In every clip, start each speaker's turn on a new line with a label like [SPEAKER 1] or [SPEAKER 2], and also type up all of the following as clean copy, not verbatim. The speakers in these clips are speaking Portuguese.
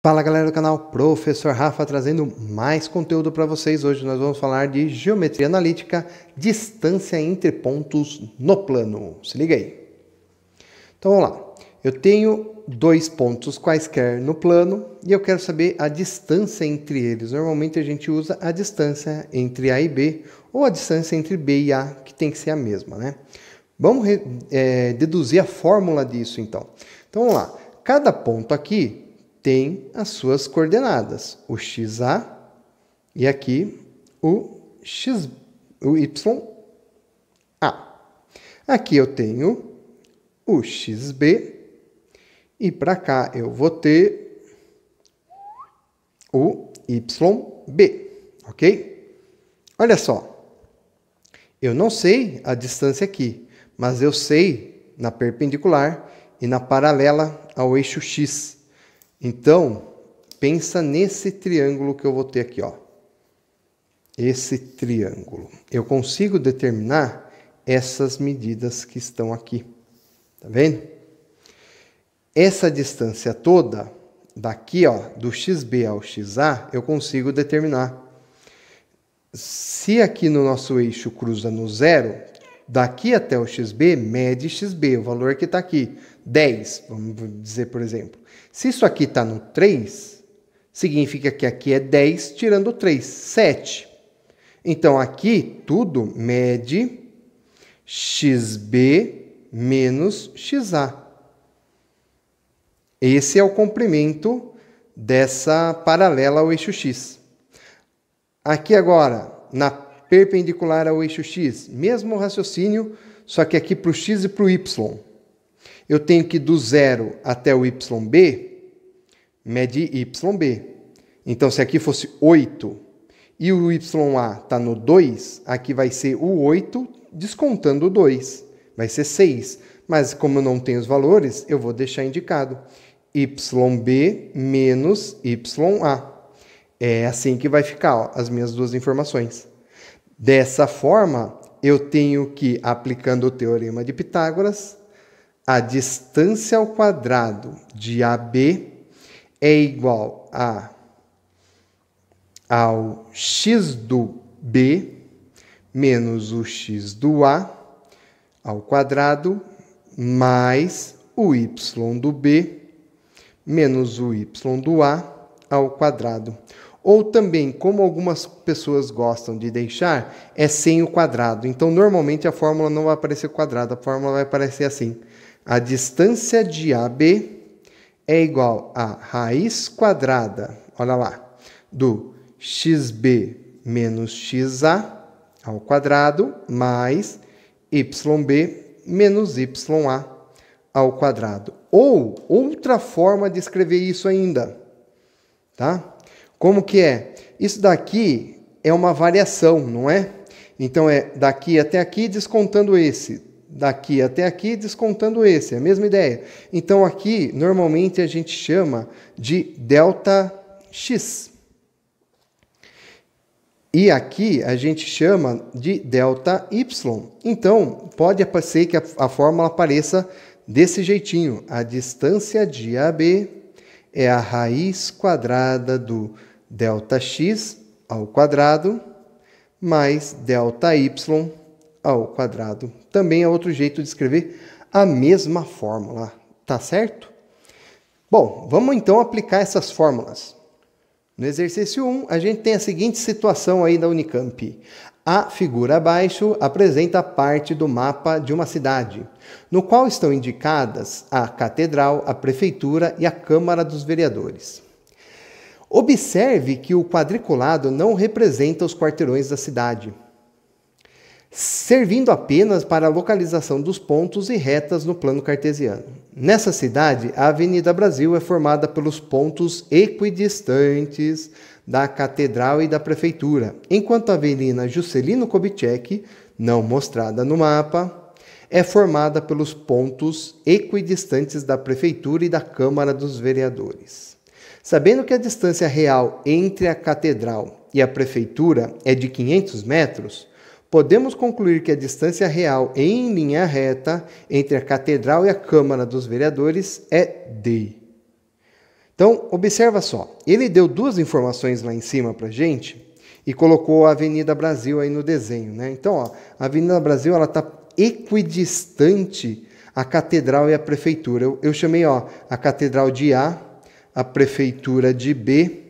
[SPEAKER 1] Fala galera do canal Professor Rafa trazendo mais conteúdo para vocês. Hoje nós vamos falar de geometria analítica, distância entre pontos no plano. Se liga aí. Então vamos lá. Eu tenho dois pontos quaisquer no plano e eu quero saber a distância entre eles. Normalmente a gente usa a distância entre A e B ou a distância entre B e A, que tem que ser a mesma, né? Vamos deduzir a fórmula disso então. Então vamos lá. Cada ponto aqui tem as suas coordenadas, o XA e aqui o YA. Aqui eu tenho o XB e para cá eu vou ter o YB, ok? Olha só, eu não sei a distância aqui, mas eu sei na perpendicular e na paralela ao eixo X. Então, pensa nesse triângulo que eu vou ter aqui, ó. Esse triângulo. Eu consigo determinar essas medidas que estão aqui. Tá vendo? Essa distância toda, daqui, ó, do XB ao XA, eu consigo determinar. Se aqui no nosso eixo cruza no zero, daqui até o XB, mede XB, o valor que está aqui, 10, vamos dizer, por exemplo. Se isso aqui está no 3, significa que aqui é 10 tirando 3, 7. Então, aqui tudo mede XB menos XA. Esse é o comprimento dessa paralela ao eixo X. Aqui agora, na perpendicular ao eixo X, mesmo raciocínio, só que aqui para o X e para o Y. Eu tenho que do 0 até o YB, mede YB. Então, se aqui fosse 8 e o YA está no 2, aqui vai ser o 8 descontando o 2. Vai ser 6. Mas como eu não tenho os valores, eu vou deixar indicado. YB menos YA. É assim que vai ficar, ó, as minhas duas informações. Dessa forma, eu tenho que, aplicando o teorema de Pitágoras, a distância ao quadrado de AB é igual ao x do B menos o x do A ao quadrado mais o y do B menos o y do A ao quadrado. Ou também, como algumas pessoas gostam de deixar, é sem o quadrado. Então, normalmente a fórmula não vai aparecer quadrado, a fórmula vai aparecer assim. A distância de AB é igual a raiz quadrada, olha lá, do XB menos XA ao quadrado mais YB menos YA ao quadrado. Ou outra forma de escrever isso ainda, tá? Como que é? Isso daqui é uma variação, não é? Então, é daqui até aqui descontando esse. Daqui até aqui descontando esse. É a mesma ideia. Então, aqui, normalmente, a gente chama de ΔX. E aqui, a gente chama de ΔY. Então, pode ser que a fórmula apareça desse jeitinho. A distância de AB é a raiz quadrada do ΔX ao quadrado mais ΔY ao quadrado. Também é outro jeito de escrever a mesma fórmula, tá certo? Bom, vamos então aplicar essas fórmulas. No exercício 1, a gente tem a seguinte situação aí da Unicamp. A figura abaixo apresenta parte do mapa de uma cidade, no qual estão indicadas a catedral, a prefeitura e a Câmara dos Vereadores. Observe que o quadriculado não representa os quarteirões da cidade, servindo apenas para a localização dos pontos e retas no plano cartesiano. Nessa cidade, a Avenida Brasil é formada pelos pontos equidistantes da Catedral e da Prefeitura, enquanto a Avenida Juscelino Kubitschek, não mostrada no mapa, é formada pelos pontos equidistantes da Prefeitura e da Câmara dos Vereadores. Sabendo que a distância real entre a Catedral e a Prefeitura é de 500 metros, podemos concluir que a distância real em linha reta entre a Catedral e a Câmara dos Vereadores é D. Então, observa só, ele deu duas informações lá em cima para a gente e colocou a Avenida Brasil aí no desenho, né? Então, ó, a Avenida Brasil está equidistante à Catedral e à Prefeitura. Eu chamei a Catedral de A, a Prefeitura de B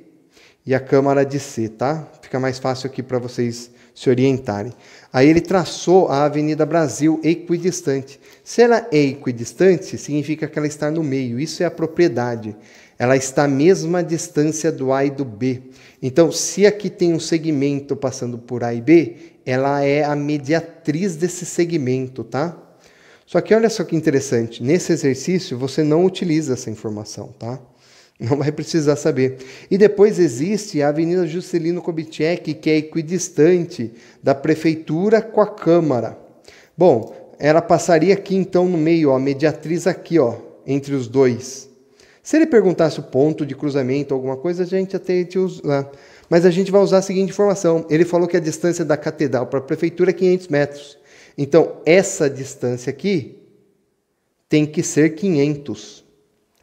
[SPEAKER 1] e a Câmara de C, tá? Fica mais fácil aqui para vocês se orientarem. Aí ele traçou a Avenida Brasil equidistante. Se ela é equidistante, significa que ela está no meio. Isso é a propriedade. Ela está à mesma distância do A e do B. Então, se aqui tem um segmento passando por A e B, ela é a mediatriz desse segmento, tá? Só que olha só que interessante. Nesse exercício, você não utiliza essa informação, tá? Não vai precisar saber. E depois existe a Avenida Juscelino Kubitschek, que é equidistante da Prefeitura com a Câmara. Bom, ela passaria aqui então no meio, a mediatriz aqui, entre os dois. Se ele perguntasse o ponto de cruzamento, alguma coisa, a gente até ia usar. Mas a gente vai usar a seguinte informação. Ele falou que a distância da Catedral para a Prefeitura é 500 metros. Então, essa distância aqui tem que ser 500.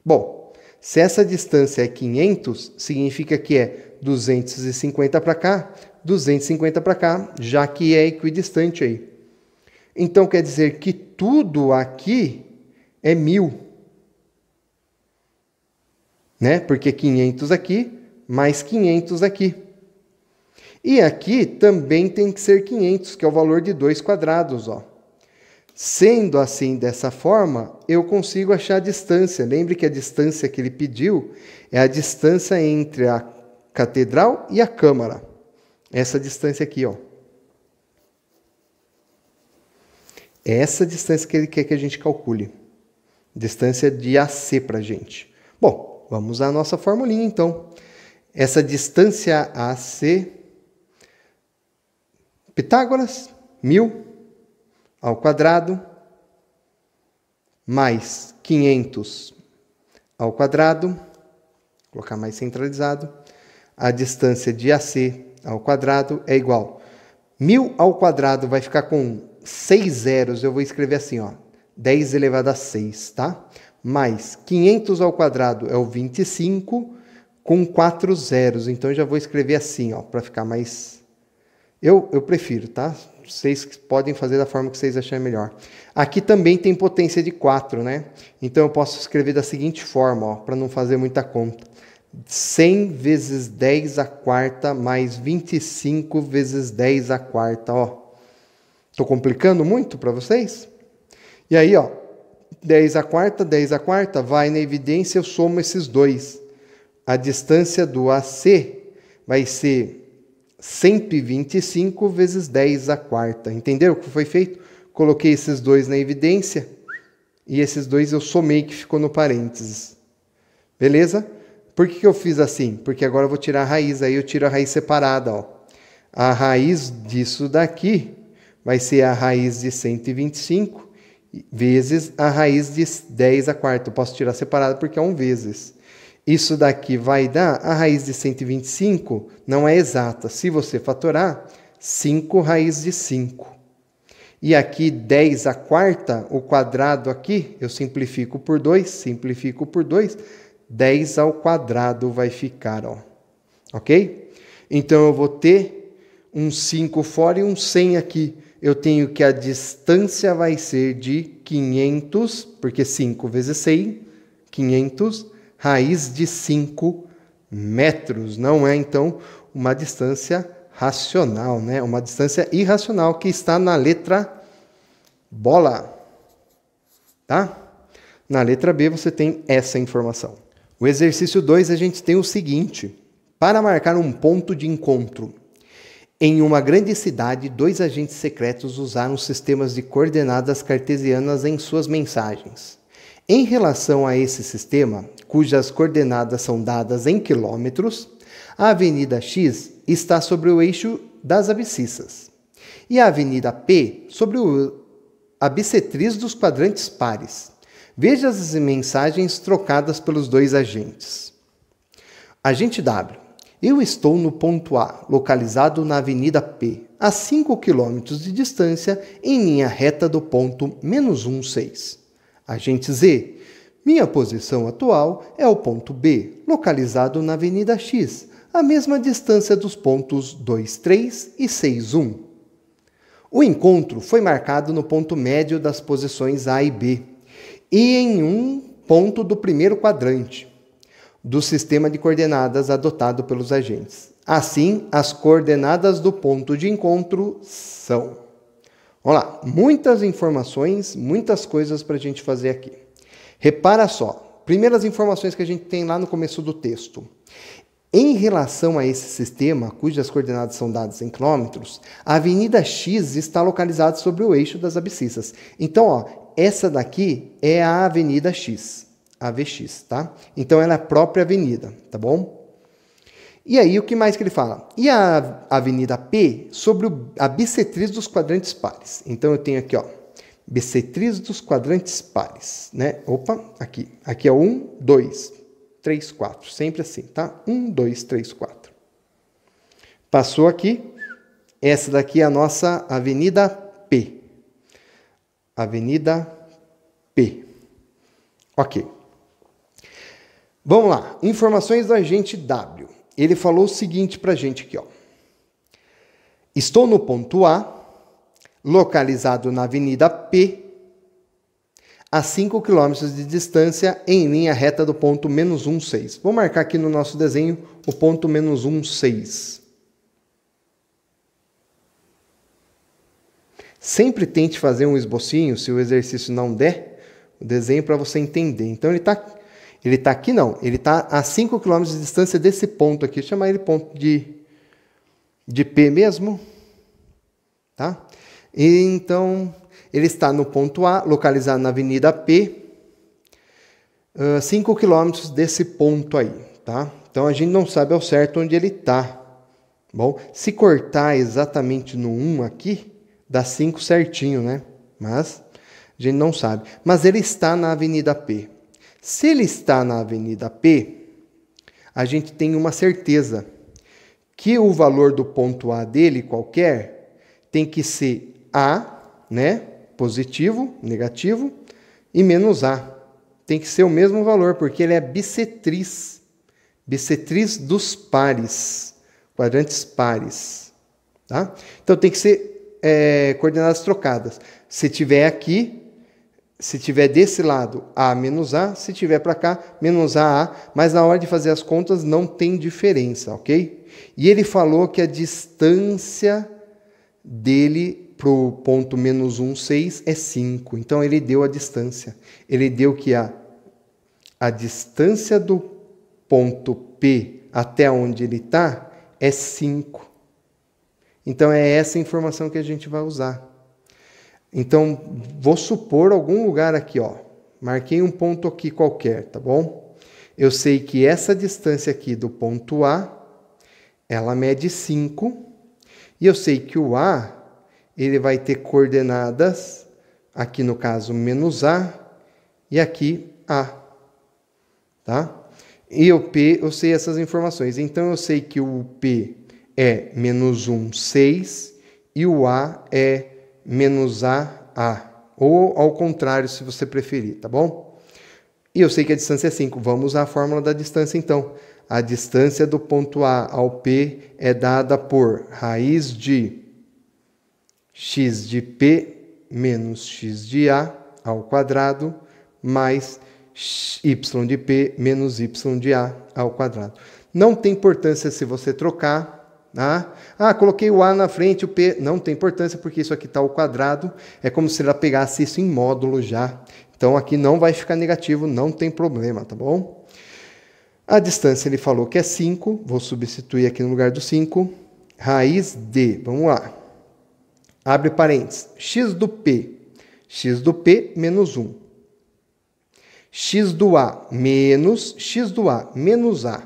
[SPEAKER 1] Bom, se essa distância é 500, significa que é 250 para cá, 250 para cá, já que é equidistante aí. Então, quer dizer que tudo aqui é 1000. Né? Porque 500 aqui, mais 500 aqui. E aqui também tem que ser 500, que é o valor de 2 quadrados, ó. Sendo assim, dessa forma, eu consigo achar a distância. Lembre que a distância que ele pediu é a distância entre a Catedral e a Câmara. Essa distância aqui, ó. É essa distância que ele quer que a gente calcule. Distância de AC para a gente. Bom, vamos à nossa formulinha, então. Essa distância AC, Pitágoras, 1000 ao quadrado, mais 500 ao quadrado, vou colocar mais centralizado, a distância de AC ao quadrado é igual. 1000 ao quadrado vai ficar com 6 zeros, eu vou escrever assim, ó, 10 elevado a 6, tá? Mais 500 ao quadrado é o 25, com 4 zeros, então eu já vou escrever assim, ó, para ficar mais... Eu prefiro, tá? Vocês podem fazer da forma que vocês acharem melhor. Aqui também tem potência de 4, né? Então eu posso escrever da seguinte forma, ó, para não fazer muita conta. 100 vezes 10 a quarta mais 25 vezes 10 a quarta, ó. Estou complicando muito para vocês? E aí, ó, 10 a quarta, vai na evidência, eu somo esses dois. A distância do AC vai ser 125 vezes 10 a quarta. Entenderam o que foi feito? Coloquei esses dois na evidência e esses dois eu somei que ficou no parênteses. Beleza? Por que eu fiz assim? Porque agora eu vou tirar a raiz, aí eu tiro a raiz separada, ó. A raiz disso daqui vai ser a raiz de 125 vezes a raiz de 10 a quarta. Eu posso tirar separado porque é 1 vezes. Isso daqui vai dar, a raiz de 125 não é exata. Se você fatorar, 5 raiz de 5. E aqui 10 a quarta, o quadrado aqui, eu simplifico por 2, 10 ao quadrado vai ficar, ó. Ok? Então eu vou ter um 5 fora e um 100 aqui. Eu tenho que a distância vai ser de 500, porque 5 vezes 100, 500, raiz de 5 metros. Não é, então, uma distância racional, né? Uma distância irracional que está na letra bola. Tá? Na letra B você tem essa informação. O exercício 2 a gente tem o seguinte. Para marcar um ponto de encontro em uma grande cidade, 2 agentes secretos usaram sistemas de coordenadas cartesianas em suas mensagens. Em relação a esse sistema, cujas coordenadas são dadas em quilômetros, a Avenida X está sobre o eixo das abscissas e a Avenida P sobre a bissetriz dos quadrantes pares. Veja as mensagens trocadas pelos 2 agentes. Agente W. Eu estou no ponto A, localizado na Avenida P, a 5 km de distância, em linha reta do ponto -16. Agente Z. Minha posição atual é o ponto B, localizado na Avenida X, a mesma distância dos pontos 2, 3 e 6, 1. O encontro foi marcado no ponto médio das posições A e B e em um ponto do primeiro quadrante do sistema de coordenadas adotado pelos agentes. Assim, as coordenadas do ponto de encontro são... Vamos lá, muitas informações, muitas coisas para a gente fazer aqui. Repara só, primeiras informações que a gente tem lá no começo do texto. Em relação a esse sistema, cujas coordenadas são dadas em quilômetros, a Avenida X está localizada sobre o eixo das abscissas. Então, ó, essa daqui é a Avenida X, AVX, tá? Então, ela é a própria avenida, tá bom? E aí, o que mais que ele fala? E a Avenida P sobre a bissetriz dos quadrantes pares. Então, eu tenho aqui, ó, bissetriz dos quadrantes pares, né? Opa, aqui. Aqui é 1, 2, 3, 4. Sempre assim, tá? 1, 2, 3, 4. Passou aqui. Essa daqui é a nossa Avenida P. Avenida P. Ok. Vamos lá. Informações do agente W. Ele falou o seguinte para a gente aqui, ó. Estou no ponto A, localizado na Avenida P, a 5 km de distância, em linha reta do ponto menos 1, 6. Vou marcar aqui no nosso desenho o ponto menos 1, 6. Sempre tente fazer um esbocinho, se o exercício não der, o desenho para você entender. Então, ele está aqui não, ele está a 5 km de distância desse ponto aqui. Vou chamar ele ponto de P mesmo. Tá? E, então, ele está no ponto A, localizado na Avenida P, 5 km desse ponto aí. Tá? Então, a gente não sabe ao certo onde ele está. Bom, se cortar exatamente no 1 aqui, dá 5 certinho, né? Mas a gente não sabe. Mas ele está na Avenida P. Se ele está na Avenida P, a gente tem uma certeza que o valor do ponto A dele, qualquer, tem que ser A, né? Positivo, negativo, e menos A. Tem que ser o mesmo valor, porque ele é bissetriz. Bissetriz dos pares, quadrantes pares. Tá? Então, tem que ser coordenadas trocadas. Se tiver aqui... Se tiver desse lado, A menos A. Se tiver para cá, menos A. Mas na hora de fazer as contas, não tem diferença, ok? E ele falou que a distância dele para o ponto menos 1, 6 é 5. Então, ele deu a distância. Ele deu que a distância do ponto P até onde ele está é 5. Então, é essa informação que a gente vai usar. Então, vou supor algum lugar aqui, ó. Marquei um ponto aqui qualquer, tá bom? Eu sei que essa distância aqui do ponto A, ela mede 5. E eu sei que o A, ele vai ter coordenadas, aqui no caso, menos A, e aqui A. Tá? E o P, eu sei essas informações. Então, eu sei que o P é menos 1, 6, e o A é menos A, ou ao contrário, se você preferir, tá bom? E eu sei que a distância é 5. Vamos usar a fórmula da distância, então. A distância do ponto A ao P é dada por raiz de x de P menos x de A ao quadrado, mais y de P menos y de A ao quadrado. Não tem importância se você trocar. Coloquei o A na frente, o P... Não tem importância, porque isso aqui está ao quadrado. É como se ela pegasse isso em módulo já. Então, aqui não vai ficar negativo, não tem problema, tá bom? A distância, ele falou que é 5. Vou substituir aqui no lugar do 5. Raiz de... Vamos lá. Abre parênteses. X do P. X do P menos 1. X do A menos... X do A menos A.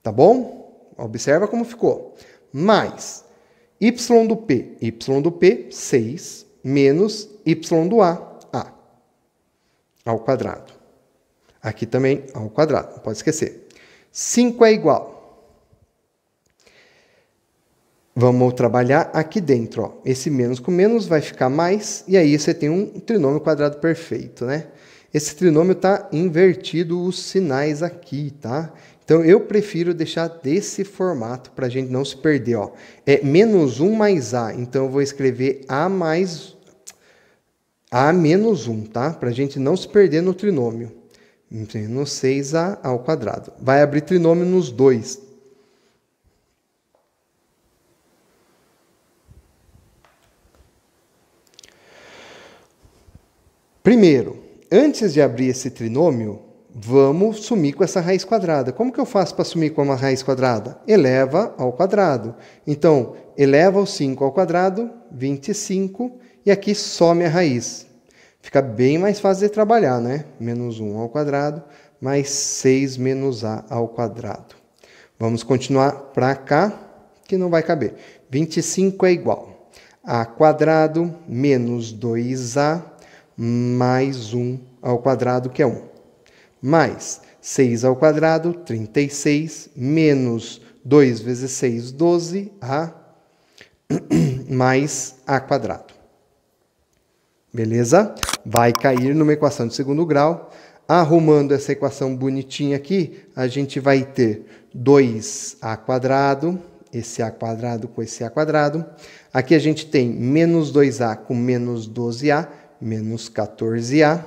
[SPEAKER 1] Tá bom? Observa como ficou. Mais y do P, 6, menos y do A ao quadrado. Aqui também ao quadrado, não pode esquecer. 5 é igual. Vamos trabalhar aqui dentro. Ó. Esse menos com menos vai ficar mais, e aí você tem um trinômio quadrado perfeito, né? Esse trinômio está invertido os sinais aqui, tá? Então, eu prefiro deixar desse formato para a gente não se perder, ó. É menos 1 mais A, então eu vou escrever A menos 1, tá? Para a gente não se perder no trinômio. Menos 6A ao quadrado. Vai abrir trinômio nos dois. Primeiro, antes de abrir esse trinômio, vamos sumir com essa raiz quadrada. Como que eu faço para sumir com uma raiz quadrada? Eleva ao quadrado. Então, eleva o 5 ao quadrado, 25, e aqui some a raiz. Fica bem mais fácil de trabalhar, né? Menos 1 ao quadrado, mais 6 menos A ao quadrado. Vamos continuar para cá, que não vai caber. 25 é igual a quadrado menos 2A mais 1 ao quadrado, que é 1. Mais 6 ao quadrado, 36, menos 2 vezes 6, 12A, mais A quadrado. Beleza? Vai cair numa equação de segundo grau. Arrumando essa equação bonitinha aqui, a gente vai ter 2A quadrado, esse A quadrado com esse A quadrado. Aqui a gente tem menos 2A com menos 12A, menos 14A.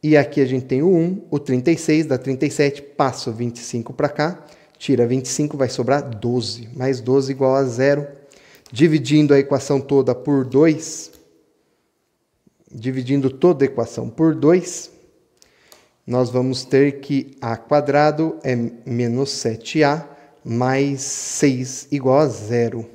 [SPEAKER 1] E aqui a gente tem o 1, o 36, dá 37, passa o 25 para cá, tira 25, vai sobrar 12. Mais 12 igual a 0. Dividindo a equação toda por 2, dividindo toda a equação por 2, nós vamos ter que A quadrado é menos 7A mais 6 igual a 0.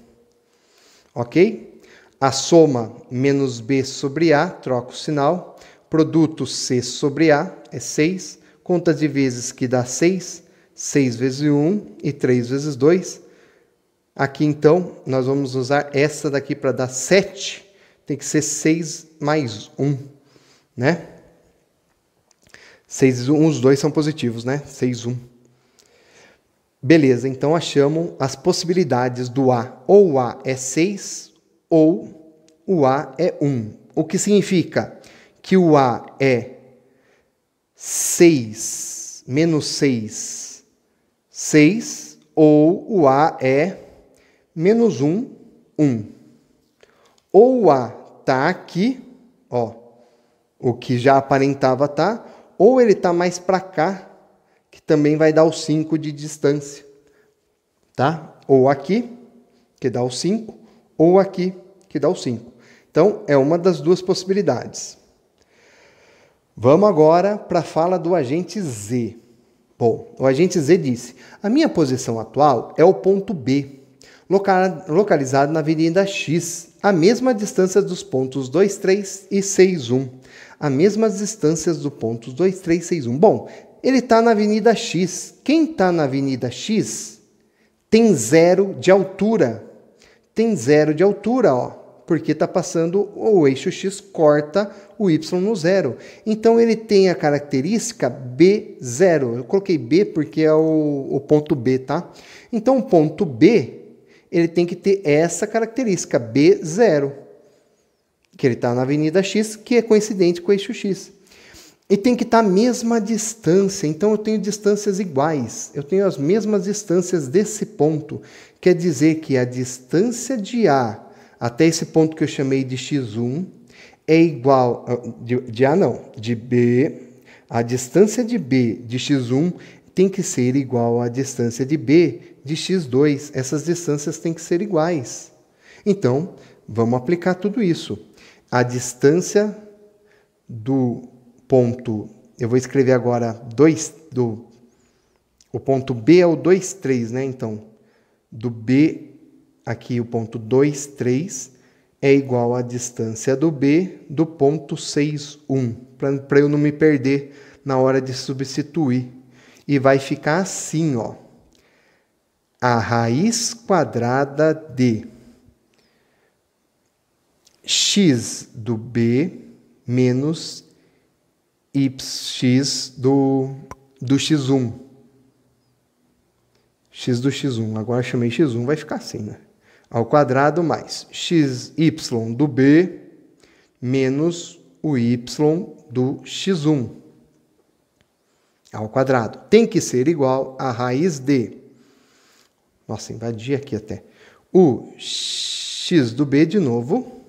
[SPEAKER 1] Ok? A soma menos B sobre A, troca o sinal. Produto C sobre A é 6. Conta de vezes que dá 6. 6 vezes 1 e 3 vezes 2. Aqui, então, nós vamos usar essa daqui para dar 7. Tem que ser 6 mais 1, né? 6 e 1, os dois são positivos, né? 6, 1. Beleza, então achamos as possibilidades do A. Ou o A é 6, ou o A é 1. O que significa que o A é 6, menos 6, 6, ou o A é menos 1, 1. Ou o A está aqui, ó, o que já aparentava tá, ou ele está mais para cá, que também vai dar o 5 de distância, tá? Ou aqui, que dá o 5, ou aqui, que dá o 5. Então, é uma das duas possibilidades. Vamos agora para a fala do agente Z. Bom, o agente Z disse: a minha posição atual é o ponto B, localizado na avenida X, a mesma distância dos pontos 2, 3 e 6, 1. As mesmas distâncias dos pontos 2, 3, 6, 1. Bom, ele está na avenida X. Quem está na avenida X tem 0 de altura. Tem 0 de altura, ó, porque está passando o eixo X, corta o Y no 0. Então, ele tem a característica B0. Eu coloquei B porque é o ponto B, tá? Então, o ponto B, ele tem que ter essa característica, B0. Que ele está na avenida X, que é coincidente com o eixo X. E tem que estar a mesma distância, então eu tenho distâncias iguais. Eu tenho as mesmas distâncias desse ponto. Quer dizer que a distância de A até esse ponto que eu chamei de x1 é igual... De A não, de B. A distância de B de x1 tem que ser igual à distância de B de x2. Essas distâncias têm que ser iguais. Então, vamos aplicar tudo isso. A distância do ponto, eu vou escrever agora o ponto B é o 2, 3, né? Então, do B, aqui o ponto 2, 3, é igual à distância do B do ponto 6, 1, para eu não me perder na hora de substituir. E vai ficar assim, ó. A raiz quadrada de x do B menos x do x1. X do x1. Agora chamei x1, vai ficar assim, né? Ao quadrado mais xy do B menos o y do x1 ao quadrado. Tem que ser igual a raiz de... Nossa, invadi aqui até. O x do b de novo,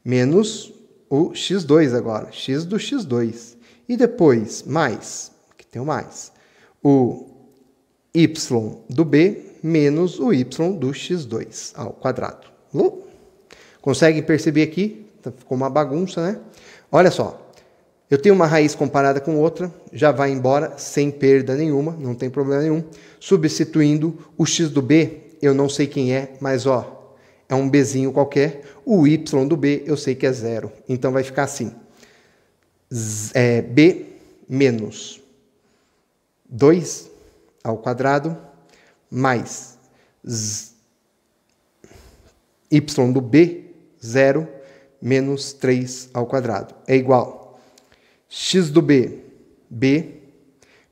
[SPEAKER 1] menos o x2 agora. X do x2. E depois, mais, aqui tem o mais, o y do b menos o y do x2 ao quadrado. Conseguem perceber aqui? Ficou uma bagunça, né? Olha só. Eu tenho uma raiz comparada com outra, já vai embora sem perda nenhuma, não tem problema nenhum. Substituindo o x do b, eu não sei quem é, mas ó, é um bzinho qualquer. O y do b eu sei que é 0. Então vai ficar assim. B menos 2 ao quadrado mais y do b, 0, menos 3 ao quadrado. É igual x do b, b,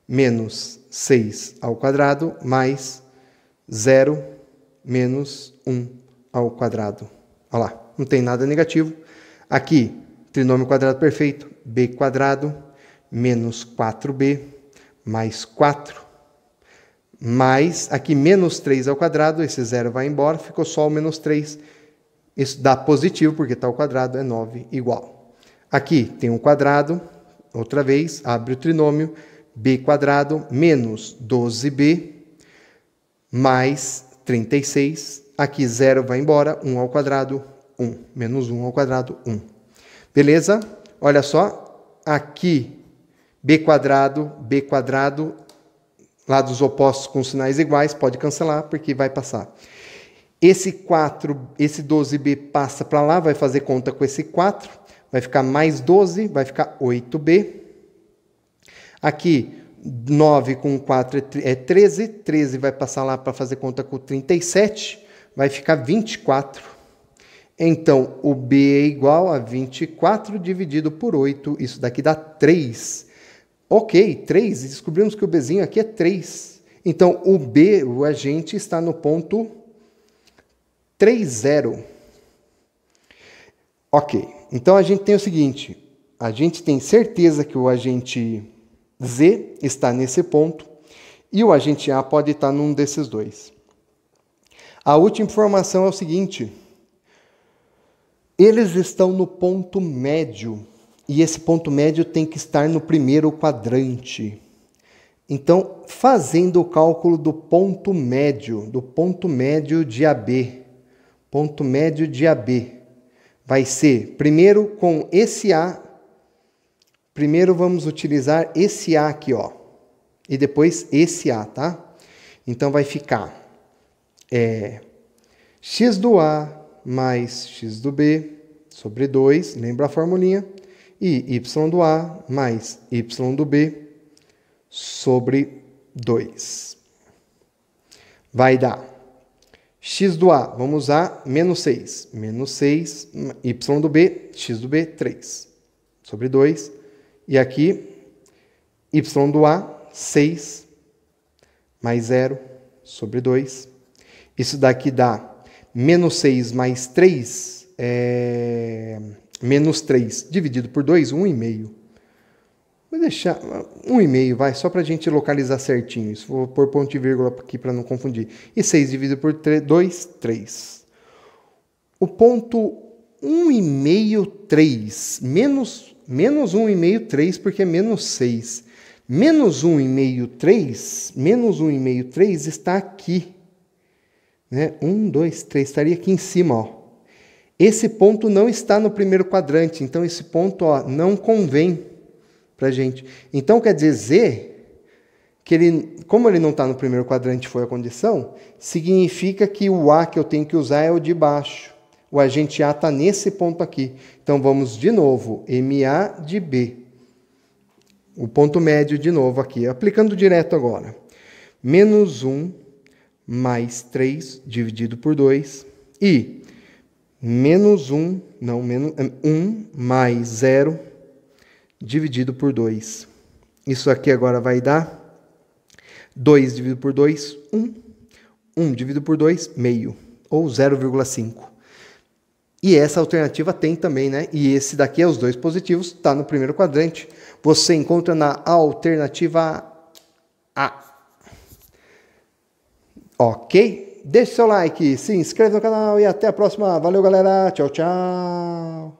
[SPEAKER 1] menos 6 ao quadrado, mais 0, menos 1 ao quadrado. Olha lá, não tem nada negativo. Aqui, trinômio quadrado perfeito, b quadrado, menos 4b, mais 4, mais, aqui, menos 3 ao quadrado, esse 0 vai embora, ficou só o menos 3. Isso dá positivo, porque está ao quadrado, é 9, igual. Aqui tem um quadrado. Outra vez, abre o trinômio, b quadrado menos 12b mais 36. Aqui 0 vai embora, 1 ao quadrado, 1. Menos 1 ao quadrado, 1. Beleza? Olha só, aqui b quadrado, lados opostos com sinais iguais, pode cancelar, porque vai passar. Esse 4, esse 12b passa para lá, vai fazer conta com esse 4. Vai ficar mais 12, vai ficar 8b. Aqui, 9 com 4 é 13. 13 vai passar lá para fazer conta com 37. Vai ficar 24. Então, o b é igual a 24 dividido por 8. Isso daqui dá 3. Ok, 3. Descobrimos que o bzinho aqui é 3. Então, o b, o agente, está no ponto 3, 0. Ok. Então, a gente tem o seguinte, a gente tem certeza que o agente Z está nesse ponto e o agente A pode estar num desses dois. A última informação é o seguinte, eles estão no ponto médio e esse ponto médio tem que estar no primeiro quadrante. Então, fazendo o cálculo do ponto médio de AB, vai ser, primeiro com esse A, primeiro vamos utilizar esse A aqui, ó, e depois esse A, tá? Então, vai ficar x do A mais x do B sobre 2, lembra a formulinha? E y do A mais y do B sobre 2. Vai dar x do A, vamos usar menos 6. Menos 6, y do B, x do B, 3. Sobre 2. E aqui, y do A, 6, mais 0, sobre 2. Isso daqui dá menos 6 mais 3, menos 3 dividido por 2, 1,5. Vou deixar 1,5, vai, só para a gente localizar certinho. Isso, vou pôr ponto e vírgula aqui para não confundir. E 6 dividido por 2, 3. O ponto 1,5, 3. Menos 1,5, 3, porque é menos 6. Menos 1,5, 3. Menos 1,5, 3 está aqui. Né? 1, 2, 3. Estaria aqui em cima, ó. Esse ponto não está no primeiro quadrante, então esse ponto, ó, não convém para a gente. Então, quer dizer que ele, como ele não está no primeiro quadrante, foi a condição, significa que o A que eu tenho que usar é o de baixo. O agente A está nesse ponto aqui. Então, vamos de novo, MA de B. O ponto médio de novo aqui, aplicando direto agora. Menos 1 mais 3 dividido por 2. E menos 1, não, menos 1 mais 0 dividido por 2. Isso aqui agora vai dar 2 dividido por 2, 1. 1 dividido por 2, meio, ou 0,5. E essa alternativa tem também, né? E esse daqui é os dois positivos, está no primeiro quadrante. Você encontra na alternativa A. Ok? Deixe seu like, se inscreva no canal e até a próxima. Valeu, galera. Tchau, tchau.